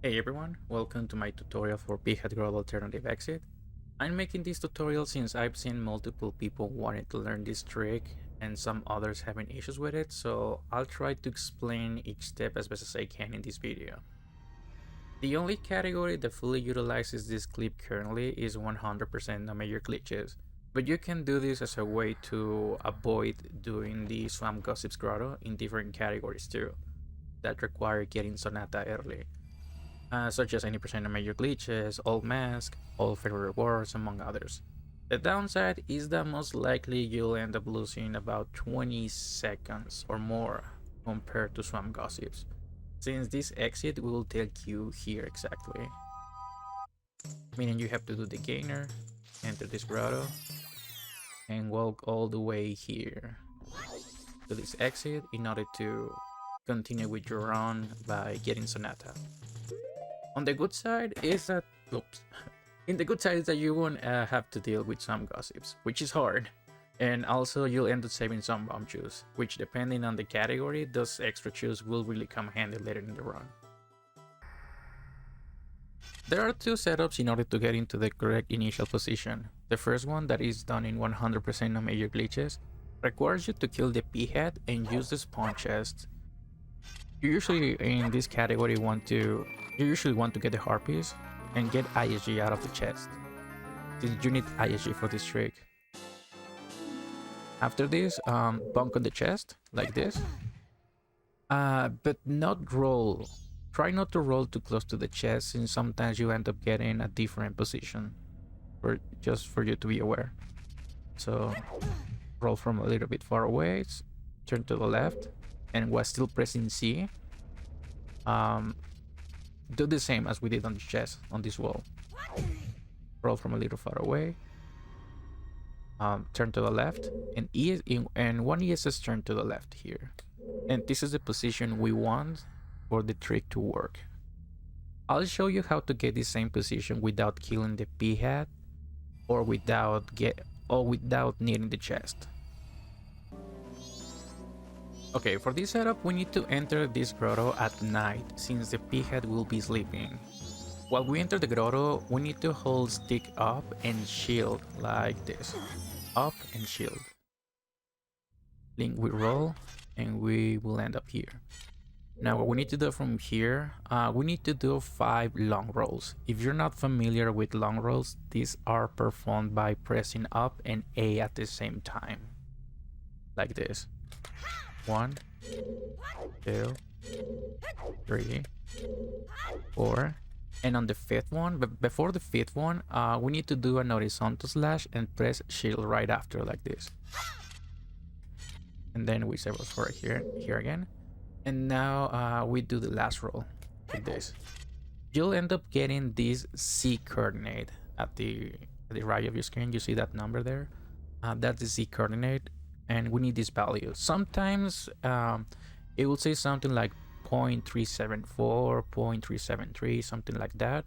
Hey everyone, welcome to my tutorial for Peahat Grotto Alternative Exit. I'm making this tutorial since I've seen multiple people wanting to learn this trick and some others having issues with it, so I'll try to explain each step as best as I can in this video. The only category that fully utilizes this clip currently is 100% no major glitches, but you can do this as a way to avoid doing the Swamp Gossips Grotto in different categories too, that require getting Sonata early. Such as any percent of major glitches, all mask, all favorite rewards, among others. The downside is that most likely you'll end up losing about 20 seconds or more compared to Swamp Gossips, since this exit will take you here exactly. Meaning you have to do the gainer, enter this grotto, and walk all the way here to this exit in order to continue with your run by getting Sonata. On the good side is that, oops. In the good side is that you won't have to deal with some gossips, which is hard. And also you'll end up saving some bomb chews, which depending on the category, those extra chews will really come handy later in the run. There are two setups in order to get into the correct initial position. The first one, that is done in 100% no major glitches, requires you to kill the Peahat and use the spawn chest. You usually in this category want to get the harpies and get ISG out of the chest, since you need ISG for this trick. After this, bonk on the chest like this, but not roll. Try not to roll too close to the chest, since sometimes you end up getting a different position, just for you to be aware. So roll from a little bit far away, turn to the left, and while still pressing C, do the same as we did on the chest on this wall. Roll from a little far away, turn to the left, and one ESS turn to the left here. And this is the position we want for the trick to work. I'll show you how to get the same position without killing the Peahat or without needing the chest. Okay, for this setup we need to enter this grotto at night, since the Peahat will be sleeping. While we enter the grotto, we need to hold stick up and shield like this. Up and shield. Link we roll and we will end up here. Now what we need to do from here, we need to do 5 long rolls. If you're not familiar with long rolls, these are performed by pressing up and A at the same time. Like this. 1, 2, 3, 4. And on the 5th one, but before the 5th one, we need to do an horizontal slash and press shield right after like this. And then we save us for here again. And now we do the last roll like this. You'll end up getting this Z coordinate at the right of your screen. You see that number there? That's the Z coordinate, and we need this value. Sometimes it will say something like 0.374, 0.373, something like that.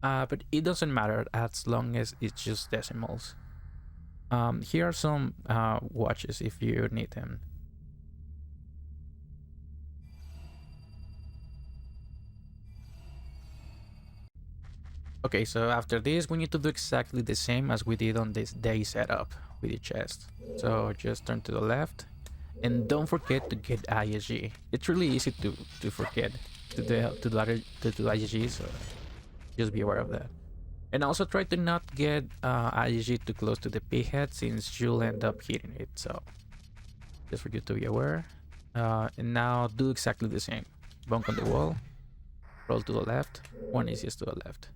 But it doesn't matter as long as it's just decimals. Here are some watches if you need them. Okay, so after this, we need to do exactly the same as we did on this day setup with the chest. So just turn to the left, and don't forget to get ISG. It's really easy to forget to do ISG, so just be aware of that. And also try to not get ISG too close to the Peahat, since you'll end up hitting it. So just for you to be aware. And now do exactly the same. Bonk on the wall, roll to the left, one ECS to the left.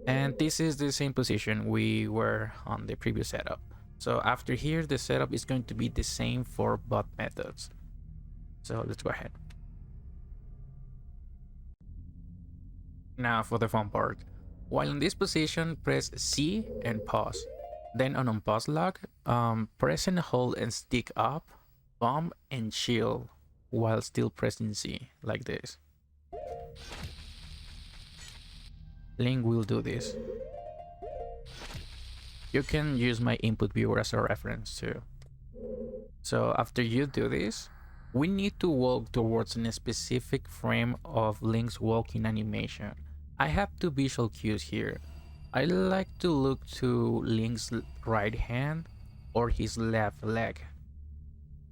And this is the same position we were on the previous setup. So after here, the setup is going to be the same for both methods. So let's go ahead. Now for the fun part. While in this position, press C and pause. Then on unpause lock, press and hold and stick up, bomb and shield while still pressing C, like this. Link will do this. You can use my input viewer as a reference too. So after you do this, We need to walk towards a specific frame of Link's walking animation. I have two visual cues here. I like to look to Link's right hand or his left leg.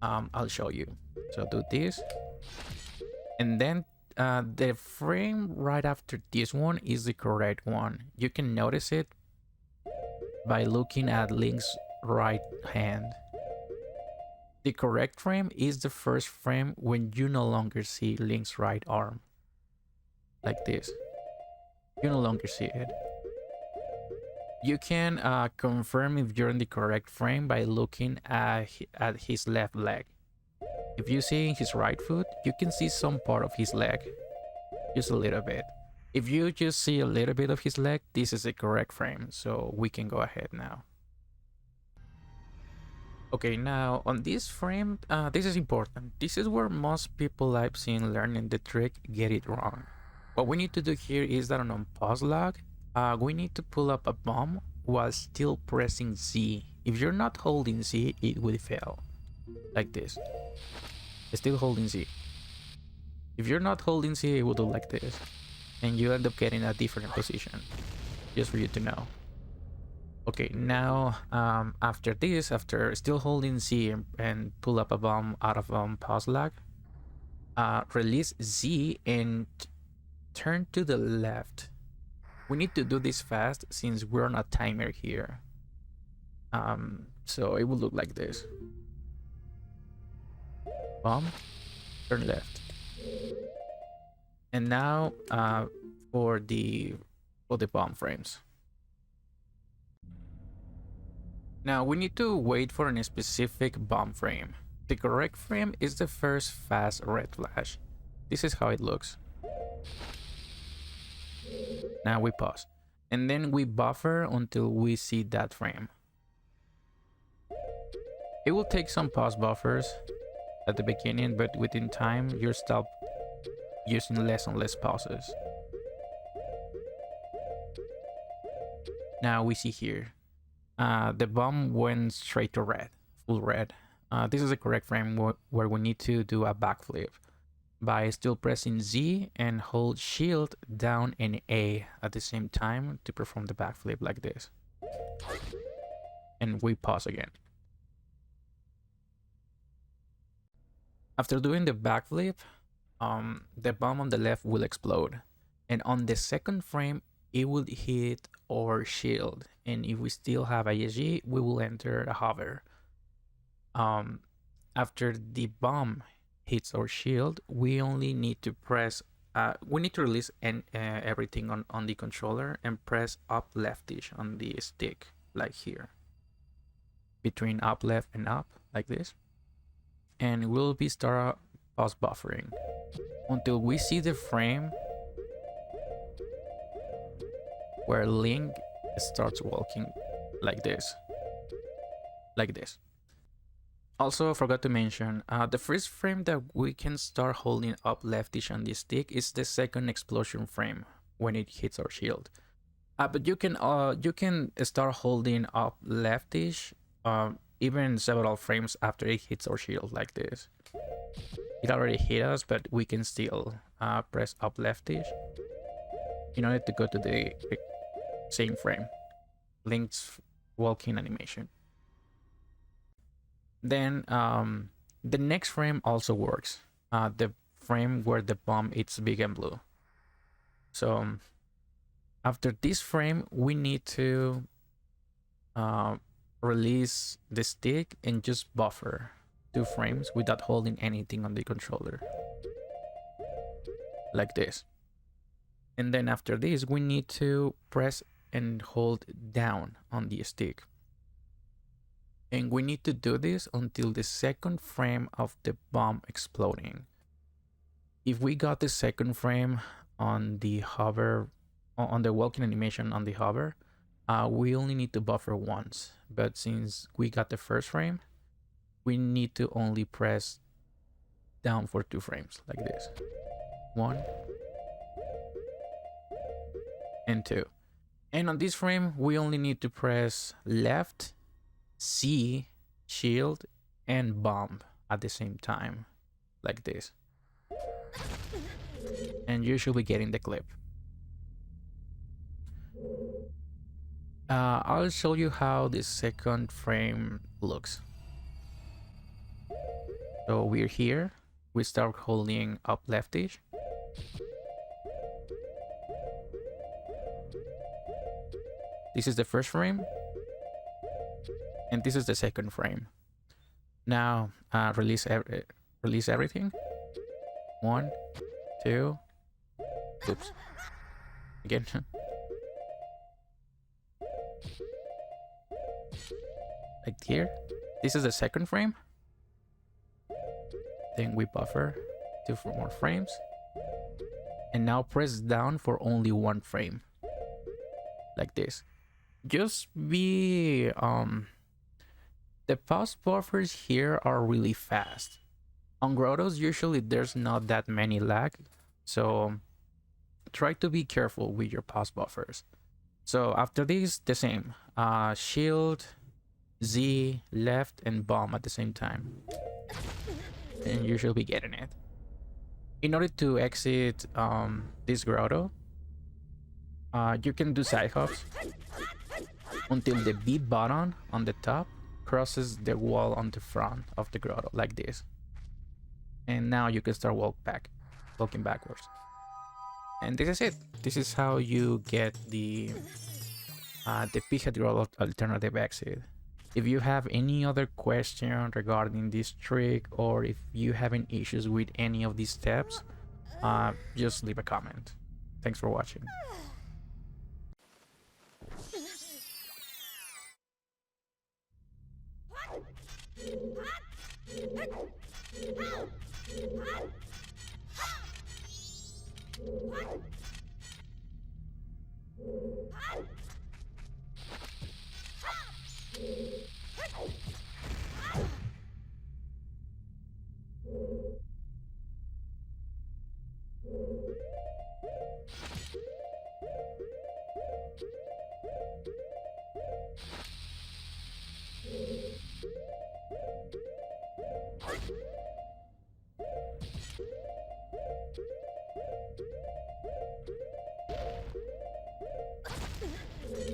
I'll show you. So do this, and then the frame right after this one is the correct one. You can notice it by looking at Link's right hand. The correct frame is the first frame when you no longer see Link's right arm. Like this. You no longer see it. You can confirm if you're in the correct frame by looking at his left leg. If you see his right foot, you can see some part of his leg. Just a little bit. If you just see a little bit of his leg, this is the correct frame, so we can go ahead now. Okay, now on this frame, this is important. This is where most people I've seen learning the trick get it wrong. What we need to do here is that on pause log, we need to pull up a bomb while still pressing Z. If you're not holding Z, it will fail. Like this. Still holding Z. If you're not holding Z, it will do like this. And you end up getting a different position. Just for you to know. Okay, now after this, after still holding Z and pull up a bomb out of pause lag, release Z and turn to the left. We need to do this fast since we're on a timer here. So it will look like this. Bomb, turn left. And now for the bomb frames. Now we need to wait for a specific bomb frame. The correct frame is the first fast red flash. This is how it looks. Now we pause. And then we buffer until we see that frame. It will take some pause buffers at the beginning, but within time you'll stop using less and less pauses. Now we see here. The bomb went straight to red, full red. This is the correct frame where we need to do a backflip by still pressing Z and hold shield down and A at the same time to perform the backflip like this. And we pause again. After doing the backflip, the bomb on the left will explode. And on the second frame, it will hit our shield, and if we still have ISG, we will enter a hover. After the bomb hits our shield, we only need to press we need to release everything on the controller and press up leftish on the stick, like here, between up left and up, like this, and we'll be start pause buffering until we see the frame where Link starts walking like this. Like this. Also, forgot to mention, the first frame that we can start holding up leftish on the stick is the second explosion frame when it hits our shield. But you can start holding up leftish even several frames after it hits our shield like this. It already hit us, but we can still press up leftish in order to go to the same frame, Link's walking animation. Then the next frame also works, the frame where the bomb is big and blue. So after this frame, we need to release the stick and just buffer 2 frames without holding anything on the controller, like this. And then after this, we need to press and hold down on the stick. And we need to do this until the second frame of the bomb exploding. If we got the second frame on the hover, on the walking animation on the hover, we only need to buffer once. But since we got the first frame, we need to only press down for 2 frames, like this. 1 and 2. And on this frame, we only need to press left, C, shield, and bomb at the same time. like this. And you should be getting the clip. I'll show you how the second frame looks. So we're here. We start holding up leftish. This is the first frame. And this is the second frame. Now release everything. 1, 2. Oops. Again. Like here. This is the second frame. Then we buffer 2 more frames. And now press down for only 1 frame. Like this. Just be the pause buffers here are really fast. On Grottos usually there's not that many lag, so try to be careful with your pause buffers. So after this, the same. Shield, Z, left, and bomb at the same time. And you should be getting it. In order to exit this grotto, you can do side hops until the B button on the top crosses the wall on the front of the grotto, like this. And now you can start walking backwards. And this is it. This is how you get the Peahat Grotto alternative exit. If you have any other question regarding this trick, or if you have any issues with any of these steps, just leave a comment. Thanks for watching.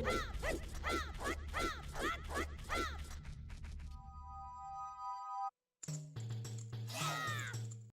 Ah!